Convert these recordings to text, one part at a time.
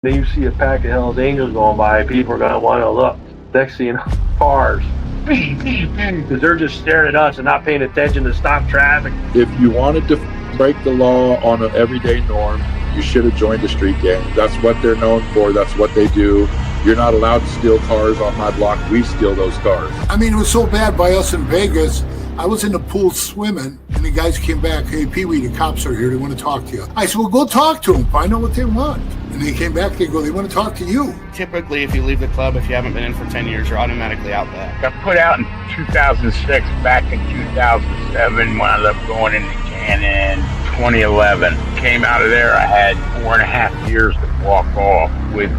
Then you see a pack of Hell's Angels going by, people are going to want to look. Next thing you know, cars. Because they're just staring at us and not paying attention to stop traffic. If you wanted to break the law on an everyday norm, you should have joined the street gang. That's what they're known for. That's what they do. You're not allowed to steal cars on my block. We steal those cars. I mean, it was so bad by us in Vegas. I was in the pool swimming, and the guys came back. Hey, Pee-wee, the cops are here. They want to talk to you. I said, well, go talk to them. Find out what they want. And they came back. They go, they want to talk to you. Typically, if you leave the club, if you haven't been in for 10 years, you're automatically out back. Got put out in 2006. Back in 2007, wound up going into Chattin. 2011. Came out of there. I had 4.5 years to walk off with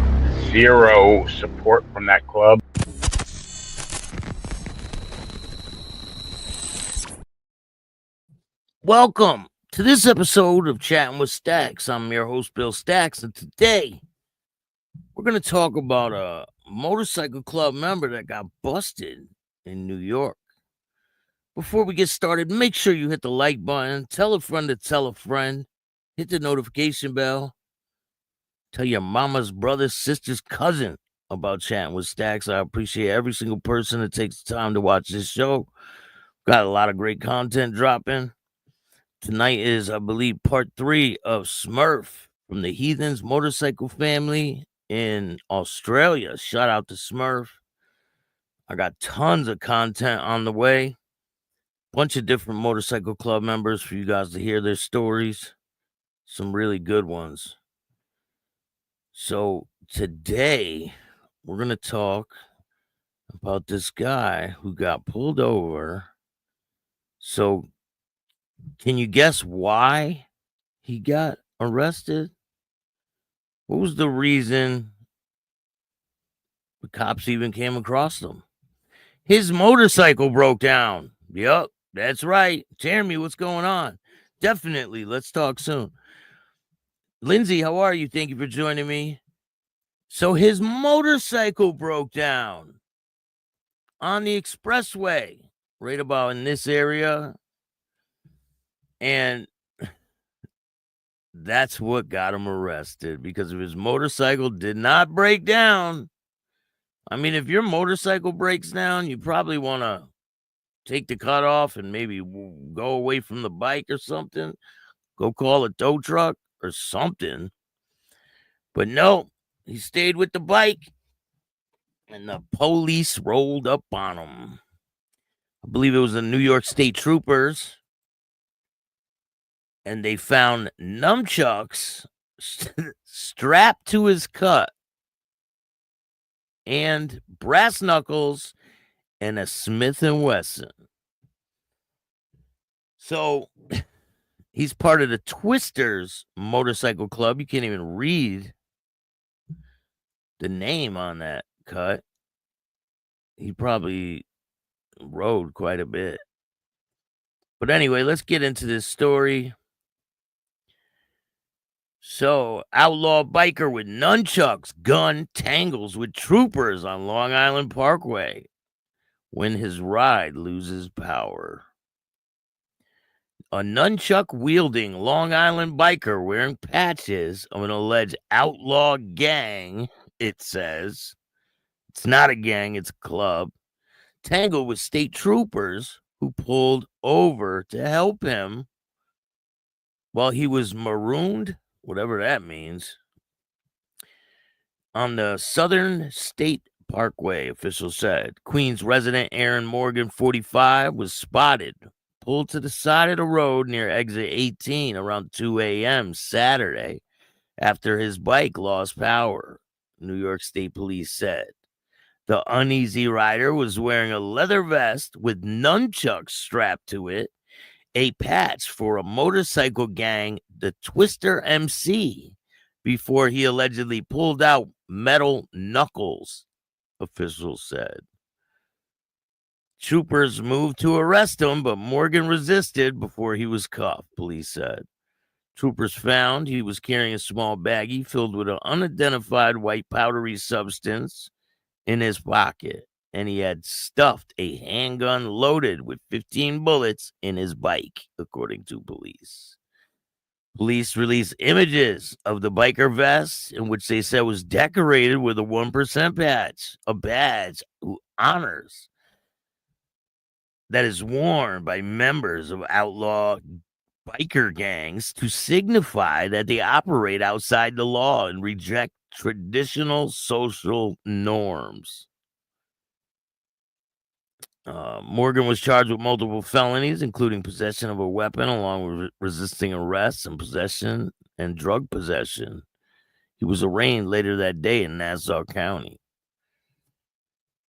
zero support from that club. Welcome to this episode of Chatting with Staxx. I'm your host, Bill Staxx, and today we're going to talk about a motorcycle club member that got busted in New York. Before we get started, make sure you hit the like button, tell a friend to tell a friend, hit the notification bell, tell your mama's brother, sister's cousin about Chatting with Staxx. I appreciate every single person that takes the time to watch this show. Got a lot of great content dropping. Tonight is, I believe, part 3 of Smurf from the Heathens motorcycle family in Australia. Shout out to Smurf. I got tons of content on the way. Bunch of different motorcycle club members for you guys to hear their stories. Some really good ones. So today, we're going to talk about this guy who got pulled over. So can you guess why he got arrested? What was the reason the cops even came across him? His motorcycle broke down. Yep, that's right. Jeremy, what's going on? Definitely. Let's talk soon. Lindsay, how are you? Thank you for joining me. So his motorcycle broke down on the expressway, right about in this area. And that's what got him arrested, because if his motorcycle did not break down. I mean, if your motorcycle breaks down, you probably want to take the cut off and maybe go away from the bike or something. Go call a tow truck or something. But no, he stayed with the bike and the police rolled up on him. I believe it was the New York State Troopers. And they found nunchucks strapped to his cut and brass knuckles and a Smith & Wesson. So he's part of the Twisters motorcycle club. You can't even read the name on that cut. He probably rode quite a bit. But anyway, let's get into this story. So, outlaw biker with nunchucks, gun, tangles with troopers on Long Island Parkway when his ride loses power. A nunchuck-wielding Long Island biker wearing patches of an alleged outlaw gang, it says. It's not a gang, it's a club. Tangled with state troopers who pulled over to help him while he was marooned, whatever that means, on the Southern State Parkway, officials said. Queens resident Aaron Morgan, 45, was spotted, pulled to the side of the road near exit 18 around 2 a.m. Saturday after his bike lost power, New York State Police said. The uneasy rider was wearing a leather vest with nunchucks strapped to it, a patch for a motorcycle gang, the Twister MC, before he allegedly pulled out metal knuckles, officials said. Troopers moved to arrest him, but Morgan resisted before he was cuffed, police said. Troopers found he was carrying a small baggie filled with an unidentified white powdery substance in his pocket, and he had stuffed a handgun loaded with 15 bullets in his bike, according to police. Police released images of the biker vest, in which they said was decorated with a 1% badge, a badge who honors that is worn by members of outlaw biker gangs to signify that they operate outside the law and reject traditional social norms. Morgan was charged with multiple felonies, including possession of a weapon, along with resisting arrest and possession and drug possession. He was arraigned later that day in Nassau County.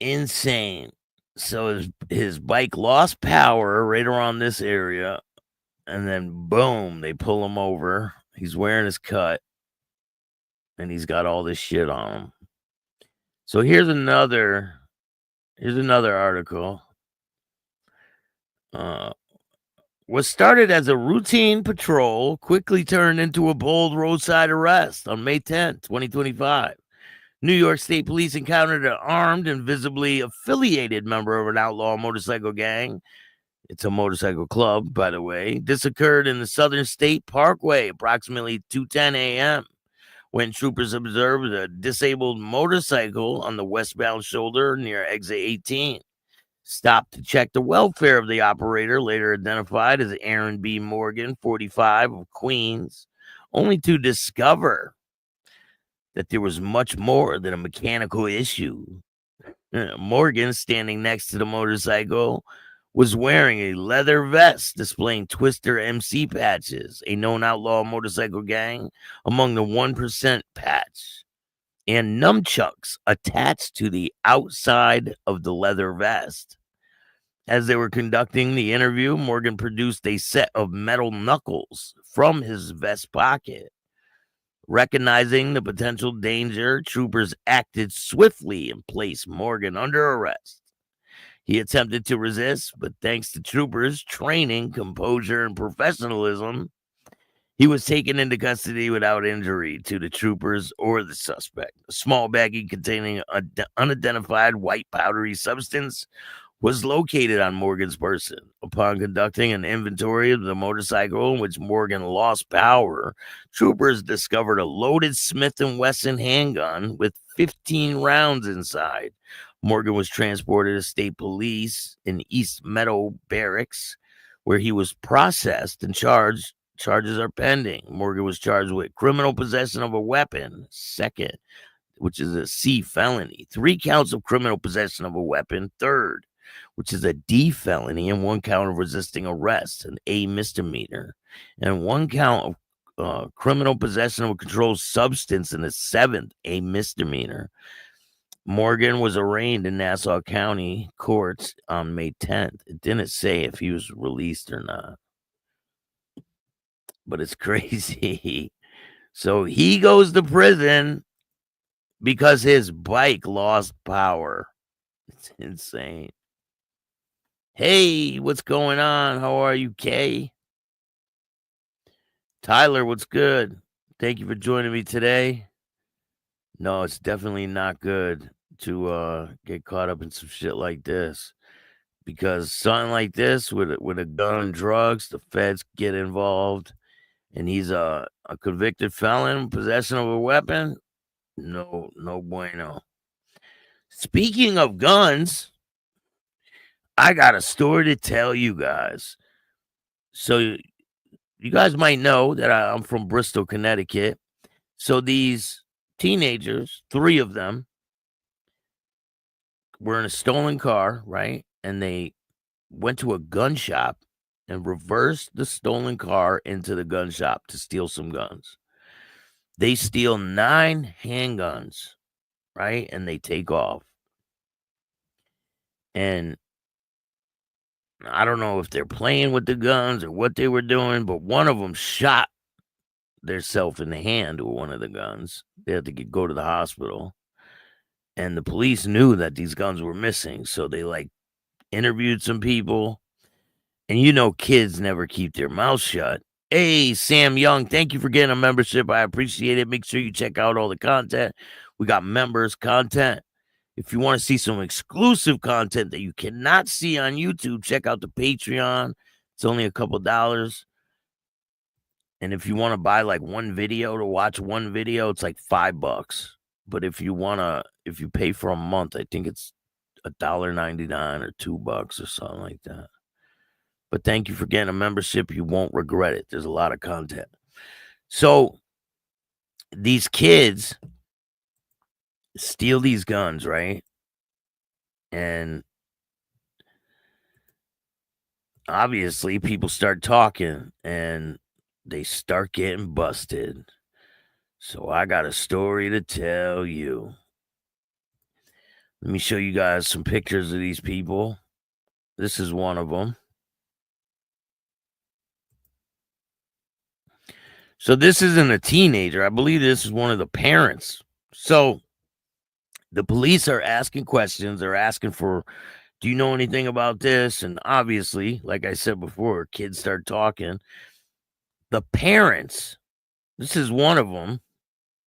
Insane. So his bike lost power right around this area, and then boom, they pull him over. He's wearing his cut, and he's got all this shit on him. So here's another article. Was started as a routine patrol quickly turned into a bold roadside arrest on May 10th, 2025. New York State Police encountered an armed and visibly affiliated member of an outlaw motorcycle gang. It's a motorcycle club, by the way. This occurred in the Southern State Parkway, approximately 2:10 a.m., when troopers observed a disabled motorcycle on the westbound shoulder near exit 18. Stopped to check the welfare of the operator, later identified as Aaron B. Morgan, 45, of Queens, only to discover that there was much more than a mechanical issue. Morgan, standing next to the motorcycle, was wearing a leather vest displaying Twister MC patches, a known outlaw motorcycle gang, among the 1% patch, and nunchucks attached to the outside of the leather vest. As they were conducting the interview, Morgan produced a set of metal knuckles from his vest pocket. Recognizing the potential danger, troopers acted swiftly and placed Morgan under arrest. He attempted to resist, but thanks to troopers' training, composure, and professionalism, he was taken into custody without injury to the troopers or the suspect. A small baggie containing an unidentified white powdery substance was located on Morgan's person. Upon conducting an inventory of the motorcycle in which Morgan lost power, troopers discovered a loaded Smith & Wesson handgun with 15 rounds inside. Morgan was transported to state police in East Meadow Barracks, where he was processed and charged. Charges are pending. Morgan was charged with criminal possession of a weapon, second, which is a C felony, 3 counts of criminal possession of a weapon, third, which is a D felony, and 1 count of resisting arrest, an A misdemeanor, and 1 count of criminal possession of a controlled substance, and a 7th, a misdemeanor. Morgan was arraigned in Nassau County courts on May 10th. It didn't say if he was released or not, but it's crazy. So he goes to prison because his bike lost power. It's insane. Hey, what's going on? How are you, Kay? Tyler, what's good? Thank you for joining me today. No, it's definitely not good to get caught up in some shit like this, because something like this with a gun and drugs, the feds get involved, and he's a convicted felon, possession of a weapon. No bueno. Speaking of guns, I got a story to tell you guys. So you guys might know that I'm from Bristol, Connecticut. So these teenagers, 3 of them, were in a stolen car, right? And they went to a gun shop and reversed the stolen car into the gun shop to steal some guns. They steal 9 handguns, right? And they take off. And I don't know if they're playing with the guns or what they were doing, but one of them shot theirself in the hand with one of the guns. They had to go to the hospital. And the police knew that these guns were missing, so they interviewed some people. And kids never keep their mouths shut. Hey, Sam Young, thank you for getting a membership. I appreciate it. Make sure you check out all the content. We got members content. If you want to see some exclusive content that you cannot see on YouTube, check out the Patreon. It's only a couple dollars. And if you want to buy like one video to watch one video, it's like $5. But if you pay for a month, I think it's $1.99 or $2 or something like that. But thank you for getting a membership. You won't regret it. There's a lot of content. So these kids steal these guns, right? And obviously people start talking and they start getting busted. So I got a story to tell you. Let me show you guys some pictures of these people. This is one of them. So this isn't a teenager. I believe this is one of the parents. So the police are asking questions. They're asking for, do you know anything about this? And obviously, like I said before, kids start talking. The parents, this is one of them,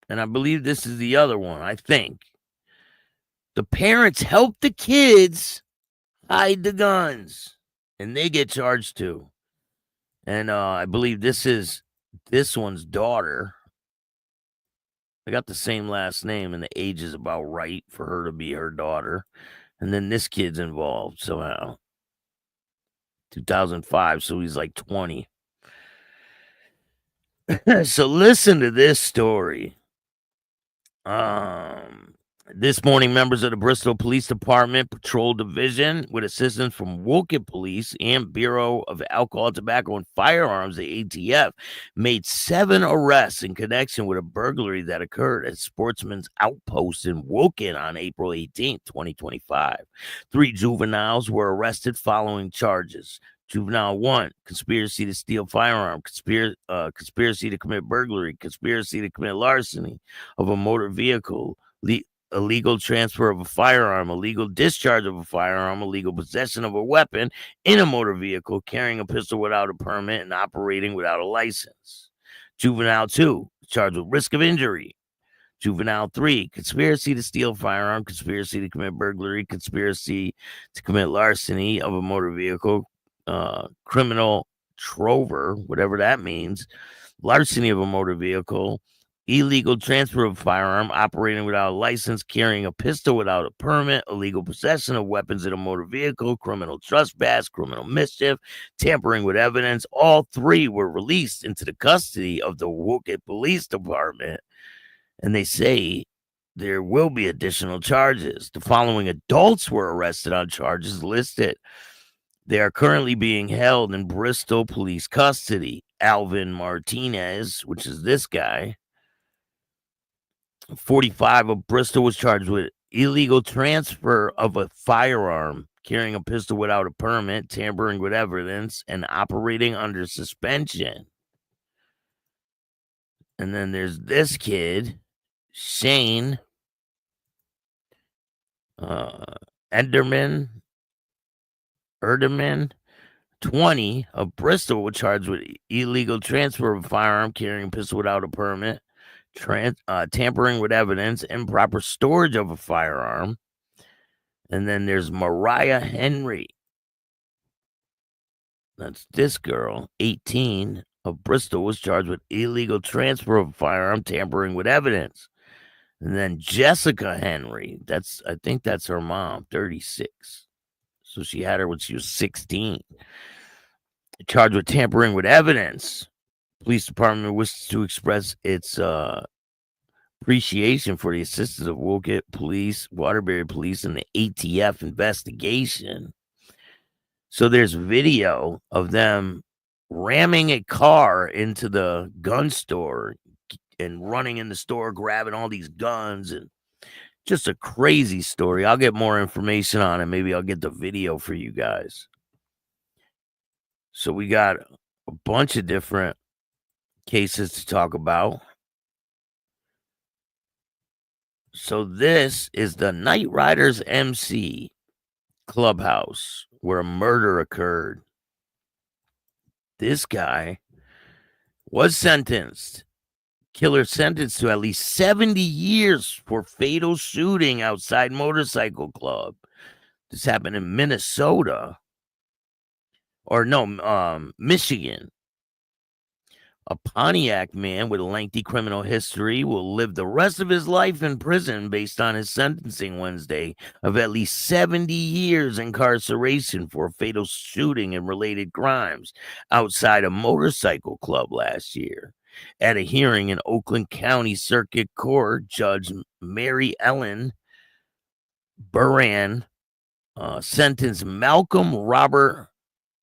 and I believe this is the other one, I think. The parents help the kids hide the guns, and they get charged too. And I believe this is this one's daughter. I got the same last name, and the age is about right for her to be her daughter. And then this kid's involved somehow. 2005, so he's like 20. So listen to this story. This morning, members of the Bristol Police Department Patrol Division, with assistance from Woken Police and Bureau of Alcohol, Tobacco, and Firearms, the ATF, made 7 arrests in connection with a burglary that occurred at Sportsman's Outpost in Woken on April 18, 2025. 3 juveniles were arrested following charges. Juvenile 1, conspiracy to steal firearm, conspiracy to commit burglary, conspiracy to commit larceny of a motor vehicle, illegal transfer of a firearm, illegal discharge of a firearm, illegal possession of a weapon in a motor vehicle, carrying a pistol without a permit, and operating without a license. Juvenile 2, charged with risk of injury. Juvenile 3, conspiracy to steal firearm, conspiracy to commit burglary, conspiracy to commit larceny of a motor vehicle, criminal trover, whatever that means, larceny of a motor vehicle, illegal transfer of a firearm, operating without a license, carrying a pistol without a permit, illegal possession of weapons in a motor vehicle, criminal trespass, criminal mischief, tampering with evidence. All 3 were released into the custody of the Woken Police Department, and they say there will be additional charges. The following adults were arrested on charges listed. They are currently being held in Bristol police custody. Alvin Martinez, which is this guy, 45, of Bristol, was charged with illegal transfer of a firearm, carrying a pistol without a permit, tampering with evidence, and operating under suspension. And then there's this kid, Shane Erdman, 20, of Bristol, was charged with illegal transfer of a firearm, carrying a pistol without a permit, tampering with evidence, improper storage of a firearm. And then there's Mariah Henry. That's this girl, 18, of Bristol, was charged with illegal transfer of a firearm, tampering with evidence. And then Jessica Henry, I think that's her mom, 36. So she had her when she was 16. Charged with tampering with evidence. Police department wishes to express its appreciation for the assistance of Woken Police, Waterbury Police, and the ATF investigation. So there's video of them ramming a car into the gun store and running in the store, grabbing all these guns, and just a crazy story. I'll get more information on it. Maybe I'll get the video for you guys. So we got a bunch of different cases to talk about. So this is the Night Riders MC clubhouse where a murder occurred. This guy was sentenced. Killer sentenced to at least 70 years for fatal shooting outside motorcycle club. This happened in Minnesota. Or no, Michigan. A Pontiac man with a lengthy criminal history will live the rest of his life in prison based on his sentencing Wednesday of at least 70 years incarceration for a fatal shooting and related crimes outside a motorcycle club last year. At a hearing in Oakland County Circuit Court, Judge Mary Ellen Buran sentenced Malcolm Robert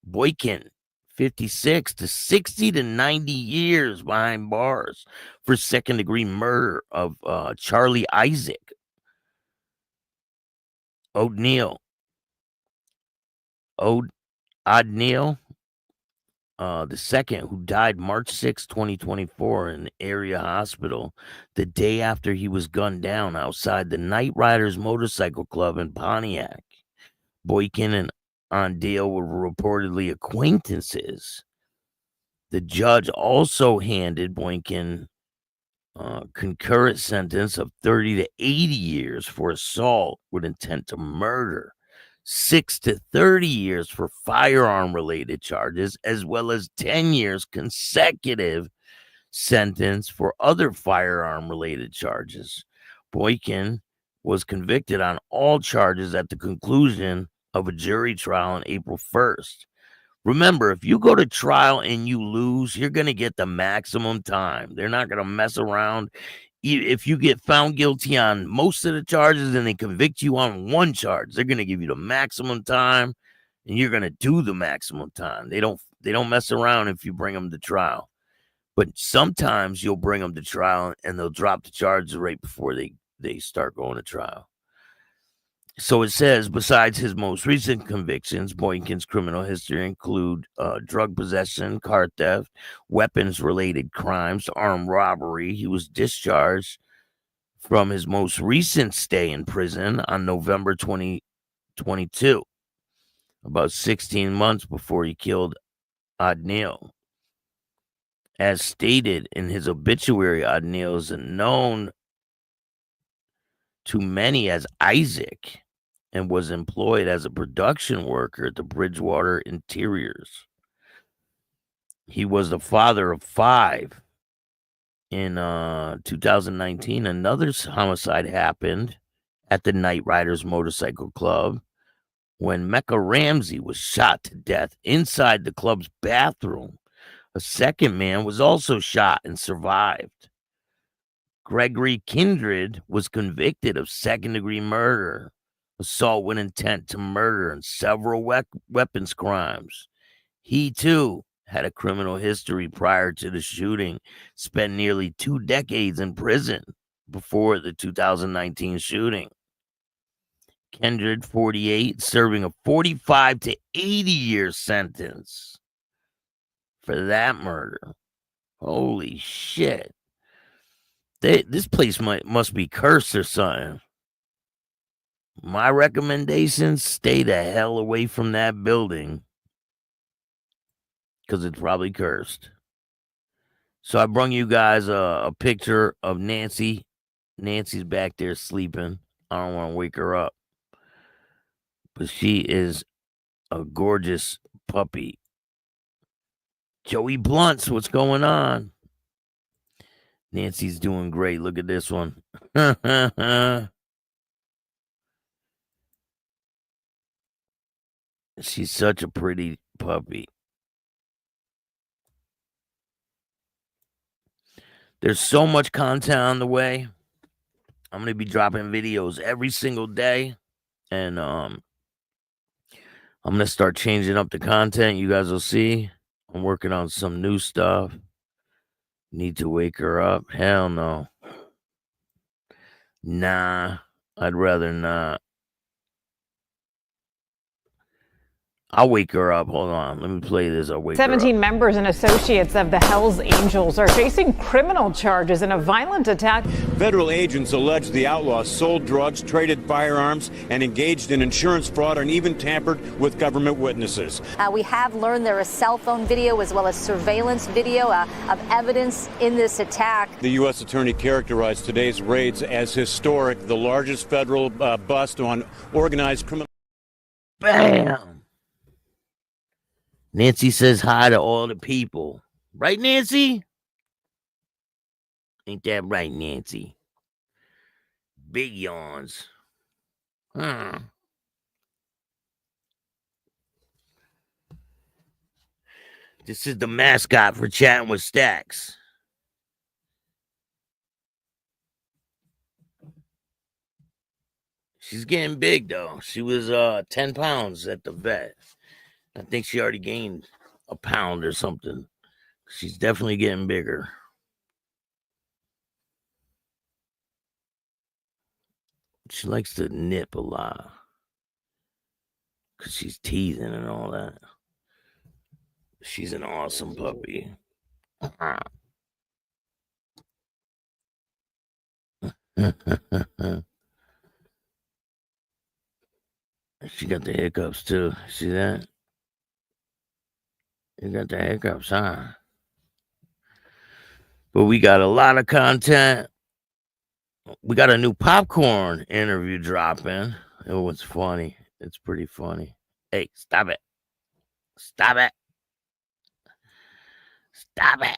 Boykin, 56, to 60 to 90 years behind bars for second-degree murder of Charlie Isaac O'Neill, the second, who died March 6, 2024 in the area hospital the day after he was gunned down outside the Night Riders Motorcycle Club in Pontiac. Boykin and O'Neill were reportedly acquaintances. The judge also handed Boykin a concurrent sentence of 30 to 80 years for assault with intent to murder, 6 to 30 years for firearm-related charges, as well as 10 years consecutive sentence for other firearm-related charges. Boykin was convicted on all charges at the conclusion of a jury trial on April 1st. Remember, if you go to trial and you lose, you're going to get the maximum time. They're not going to mess around. If you get found guilty on most of the charges and they convict you on one charge, they're going to give you the maximum time, and you're going to do the maximum time. They don't mess around if you bring them to trial. But sometimes you'll bring them to trial and they'll drop the charges right before they start going to trial. So it says, besides his most recent convictions, Boykin's criminal history include drug possession, car theft, weapons-related crimes, armed robbery. He was discharged from his most recent stay in prison on November 2022, about 16 months before he killed O'Neill. As stated in his obituary, O'Neill is known to many as Isaac and was employed as a production worker at the Bridgewater Interiors. He was the father of 5. In 2019, another homicide happened at the Night Riders Motorcycle Club when Mecca Ramsey was shot to death inside the club's bathroom. A second man was also shot and survived. Gregory Kindred was convicted of second-degree murder, assault with intent to murder, and several weapons crimes. He, too, had a criminal history prior to the shooting, spent nearly 2 decades in prison before the 2019 shooting. Kindred, 48, serving a 45 to 80-year sentence for that murder. Holy shit. This place must be cursed or something. My recommendation, stay the hell away from that building because it's probably cursed. So I brung you guys a picture of Nancy. Nancy's back there sleeping. I don't want to wake her up. But she is a gorgeous puppy. Joey Blunts, what's going on? Nancy's doing great. Look at this one. She's such a pretty puppy. There's so much content on the way. I'm going to be dropping videos every single day. And I'm going to start changing up the content. You guys will see. I'm working on some new stuff. Need to wake her up? Hell no. Nah, I'd rather not. I'll wake her up. Hold on. Let me play this. I'll wake her up. 17 members and associates of the Hells Angels are facing criminal charges in a violent attack. Federal agents allege the outlaws sold drugs, traded firearms, and engaged in insurance fraud and even tampered with government witnesses. We have learned there is cell phone video as well as surveillance video of evidence in this attack. The U.S. attorney characterized today's raids as historic, the largest federal bust on organized criminal. Bam! Nancy says hi to all the people. Right, Nancy? Ain't that right, Nancy? Big yawns. This is the mascot for Chatting with Staxx. She's getting big, though. She was 10 pounds at the vet. I think she already gained a pound or something. She's definitely getting bigger. She likes to nip a lot because she's teething and all that. She's an awesome puppy. She got the hiccups too. See that? You got the hiccups, huh? But we got a lot of content. We got a new popcorn interview dropping. It was funny. It's pretty funny. Hey, stop it. Stop it. Stop it.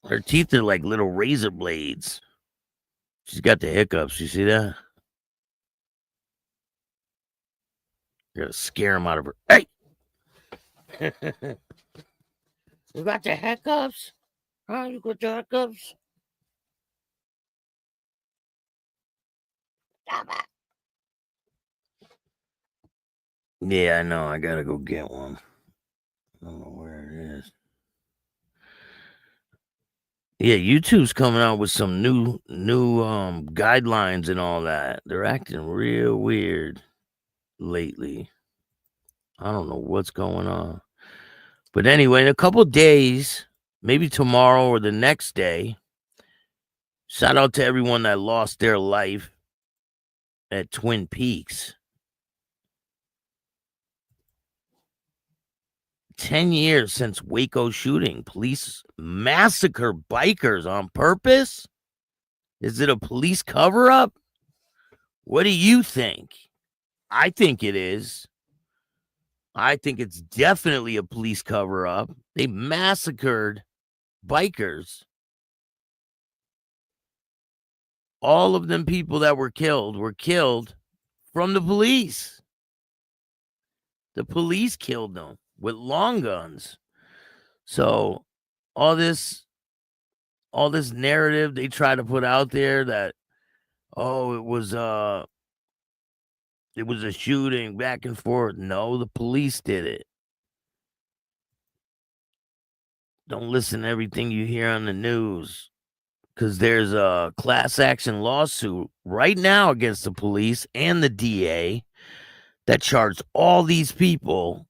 Her teeth are like little razor blades. She's got the hiccups. You see that? You gotta scare him out of her. Hey! You got the hiccups? Huh? You got the hiccups? Stop it. Yeah, I know. I gotta go get one. I don't know where it is. Yeah, YouTube's coming out with some new guidelines and all that. They're acting real weird lately. I don't know what's going on. But anyway, in a couple days, maybe tomorrow or the next day, shout out to everyone that lost their life at Twin Peaks. 10 years since Waco shooting. Police massacre bikers on purpose? Is it a police cover-up? What do you think? I think it is. I think it's definitely a police cover-up. They massacred bikers. All of them people that were killed from the police. The police killed them with long guns. So all this narrative they try to put out there that, oh, it was a shooting back and forth. No, the police did it. Don't listen to everything you hear on the news, because there's a class action lawsuit right now against the police and the DA that charged all these people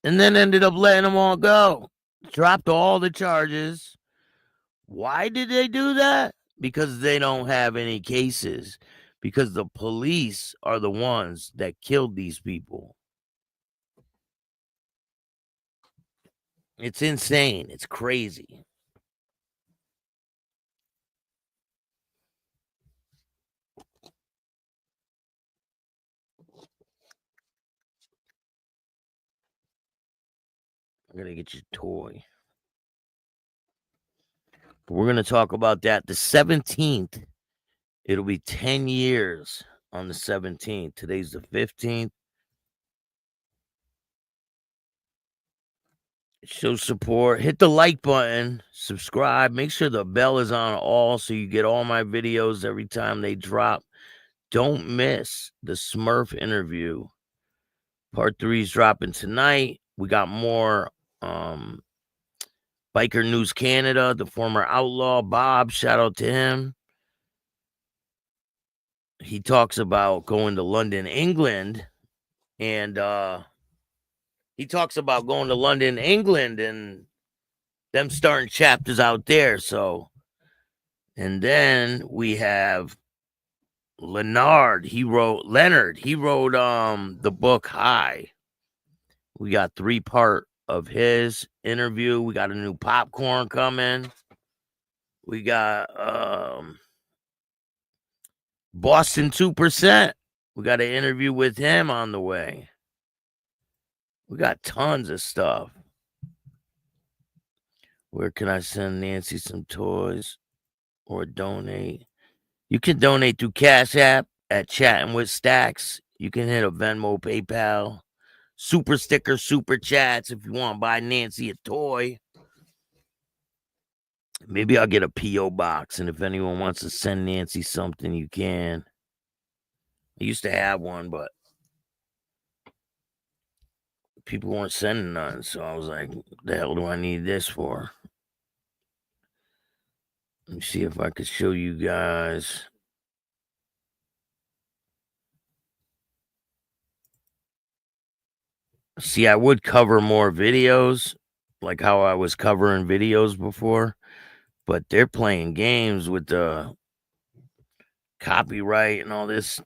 and then ended up letting them all go. Dropped all the charges. Why did they do that? Because they don't have any cases. Because the police are the ones that killed these people. It's insane. It's crazy. I'm going to get you a toy. But we're going to talk about that the 17th. It'll be 10 years on the 17th. Today's the 15th. Show support. Hit the like button. Subscribe. Make sure the bell is on all so you get all my videos every time they drop. Don't miss the Smurf interview. Part 3 is dropping tonight. We got more Biker News Canada, the former outlaw, Bob. Shout out to him. He talks about going to London, England, and them starting chapters out there. So, and then we have Leonard. He wrote the book High. We got 3-part of his interview. We got a new popcorn coming. We got Boston 2%. We got an interview with him on the way. We got tons of stuff. Where can I send Nancy some toys or donate? You can donate through Cash App at Chattin with Staxx. You can hit a Venmo, PayPal, super sticker, super chats if you want to buy Nancy a toy. Maybe I'll get a P.O. box, and if anyone wants to send Nancy something, you can. I used to have one, but people weren't sending none, so I was like, what the hell do I need this for? Let me see if I could show you guys. See, I would cover more videos, like how I was covering videos before, but they're playing games with the copyright and all this.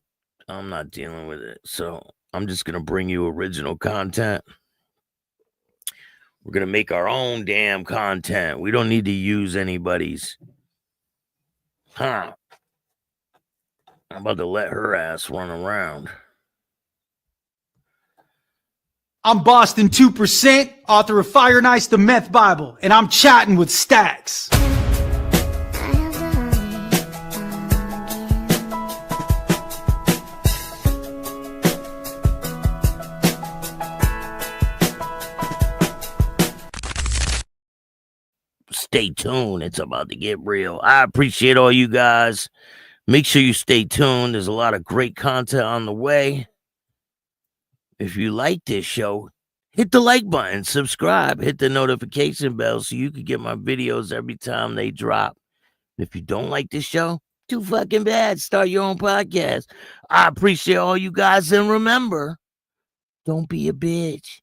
I'm not dealing with it, so I'm just going to bring you original content. We're going to make our own damn content. We don't need to use anybody's. I'm about to let her ass run around. I'm Boston 2%, author of Fire and Ice, the Meth Bible, and I'm chatting with Staxx. Stay tuned. It's about to get real. I appreciate all you guys. Make sure you stay tuned. There's a lot of great content on the way. If you like this show, hit the like button, subscribe, hit the notification bell so you can get my videos every time they drop. And if you don't like this show, too fucking bad. Start your own podcast. I appreciate all you guys. And remember, don't be a bitch.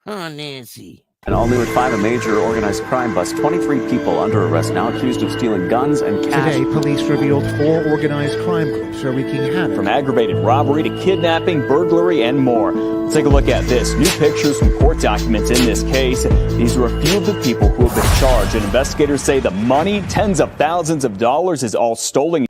Huh, Nancy? And all new at 5, a major organized crime bust. 23 people under arrest now accused of stealing guns and cash. Today, police revealed 4 organized crime groups are wreaking havoc. From aggravated robbery to kidnapping, burglary, and more. Let's take a look at this. New pictures from court documents in this case. These are a few of the people who have been charged. And investigators say the money, tens of thousands of dollars, is all stolen.